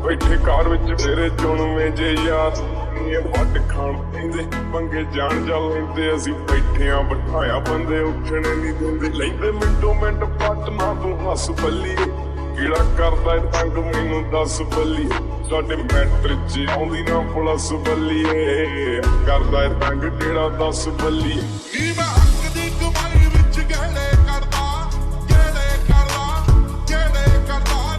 बैठे car which तेरे चुनवे जे यार ਵੱਟ ਖਾਣ ਪੈਂਦੇ ਪੰਗੇ ਜਾਣ ਜਾ ਲੈਂਦੇ ਅਸੀਂ ਬੈਠੇ ਆ ਬਿਠਾਇਆ ਬੰਦੇ ਉੱਠਣੇ ਨਹੀਂ ਦਿੰਦੇ ਲੈਂਦੇ ਮਿੰਟੋ ਮਿੰਟ ਪੱਟ ਨਾ ਤੂੰ ਹੱਸ ਬੱਲੀ ਕਿਹੜਾ ਕਰਦਾ ਤੰਗ ਮੈਨੂੰ ਦੱਸ ਬੱਲੀ ਸਾਡੇ ਮੈਟਰ ਚ ਆਉਂਦੀ ਨਾ ਪੁਲਿਸ ਬੱਲੀਏ ਕਰਦਾ ਤੰਗ ਕਿਹੜਾ ਦੱਸ ਬੱਲੀ ਨੀ ਮੈਂ ਹੱਕ ਦੀ ਕਮਾਈ ਵਿੱਚ ਗਹਿਣੇ ਕਰਦਾ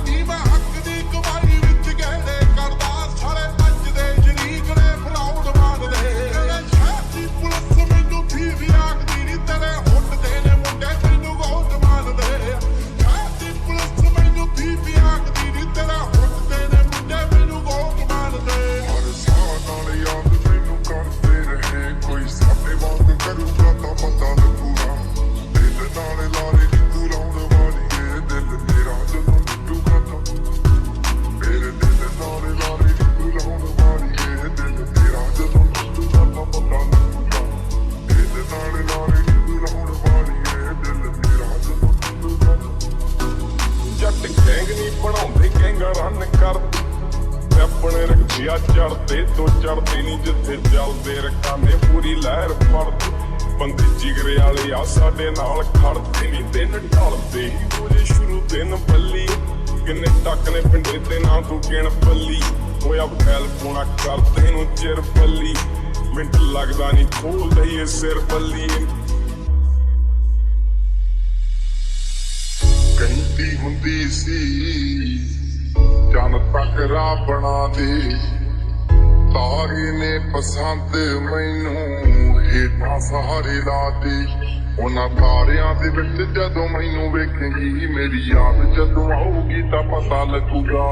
ਨੀ ਮੈਂ ਹੱਕ ਦੀ ਕਮਾਈ ਵਿੱਚ ਗਹਿਣੇ ਕਰਦਾ ਸਾਰੇ ਅੱਜ ਦੇ ਜਰੀਕ ਨੇ ਫਰਾਉਡ ਮਾਰਦੇ ਤੇਰੇ ਸ਼ਹਿਰ ਦੀ ਪੁਲਿਸ ਮੈਨੂੰ ਵੀ ਆਖਦੀ ਨੀ ਤੇਰੇ ਹੁੱਟਦੇ ਨੇ ਮੁੰਡੇ ਤੈਨੂੰ ਬਹੁਤ ਮਾਰਦੇ ਸ਼ਹਿਰ ਦੀ ਪੁਲਿਸ ਮੈਨੂੰ ਵੀ ਆਖਦੀ ਨੀ ਤੇਰੇ ਹੁੱਟਦੇ ਨੇ ਮੁੰਡੇ ਮੈਨੂੰ ਬਹੁਤ ਮਾਰਦੇ ਹਰ ਸਾਹ ਨਾਲ ਯਾਦ ਮੈਨੂੰ ਕਰਦੇ ਰਹੇ ਕੋਈ ਸਾਡੇ ਵਾਂਗ ਕਰੂਗਾ ਤਾਂ ਪਤਾ ਲੱਗੂਗਾ ਦਿਲ ਨਾਲ ਲਾਰੇ ਨੀ ਤੂੰ ਲਾਉਣ ਵਾਲੀਏ ਦਿਲ ਮੇਰਾ ਜਦੋਂ ਟੁੱਟੂਗਾ ਤਾਂ ਮੇਰੇ ਦਿਲ ਨਾਲ ਲਾਰੇ ਨੀ ਤੂੰ ਲਾਉਣ ਵਾਲੀਏ ਦਿਲ ਮੇਰਾ ਜਦੋਂ ਟੁੱਟੂਗਾ ਤਾਂ ਪਤਾ ਲੱਗੂਗਾ ਦਿਲ ਨਾਲ ਲਾਰੇ ਨੀ ਤੂੰ ਲਾਉਣ ਵਾਲੀਏ ਦਿਲ ਮੇਰਾ ਜਦੋਂ ਟੁੱਟੂਗਾ ਜੱਟ ਗੈਂਗ ਨਹੀਂ ਬਣਾਉਂਦੇ ਗੈਂਗਾ ਰਨ ਕਰਦੇ ਆਪਣੇ ਰਖਿਆ ਚੜਦੇ ਤੋਂ ਚੜਦੇ ਨਹੀਂ ਜਿੱਥੇ ਚੱਲਦੇ ਰਕਾਨੇ ਪੂਰੀ ਲਹਿਰ ਫੜਦੇ ਬੰਦੇ ਜਿਗਰੇ ਵਾਲੇ ਆ ਸਾਡੇ ਨਾਲ ਖੜਦੇ ਨਹੀਂ ਦਿਨ ਢਲਦੇ ਹੀ ਰੋਜ਼ ਸ਼ੁਰੂ ਦਿਨ ਬੱਲੀ ਕਿੰਨੇ ਟੱਕ ਨੇ ਪਿੰਡੇ ਤੇ ਨਾ ਤੂੰ ਗਿਣ ਬੱਲੀ ਹੋਇਆ ਬੈਲ ਪੋਣਾ ਕਰਦੇ ਨੂੰ ਚਿਰ ਬੱਲੀ ਮਿੰਟ ਲੱਗਦਾ ਨਹੀਂ ਖੋਲ ਦਈਏ ਸਿਰ ਬੱਲੀ ਕਹਿੰਦੀ ਹੁੰਦੀ ਸੀ ਜਨ ਤੱਕ ਰਾਹ ਬਣਾ ਦੇ ਤਾਰੇ ਨੇ ਪਸੰਦ ਮੈਨੂੰ ਹੇਠਾਂ ਸਹਾਰੇ ਲਾ ਦੇ ਉਹਨਾਂ ਤਾਰਿਆਂ ਦੇ ਵਿੱਚ ਜਦੋਂ ਮੈਨੂੰ ਵੇਖੇਂਗੀ ਮੇਰੀ ਯਾਦ ਜਦੋਂ ਆਊਗੀ ਤਾਂ ਪਤਾ ਲੱਗੂਗਾ।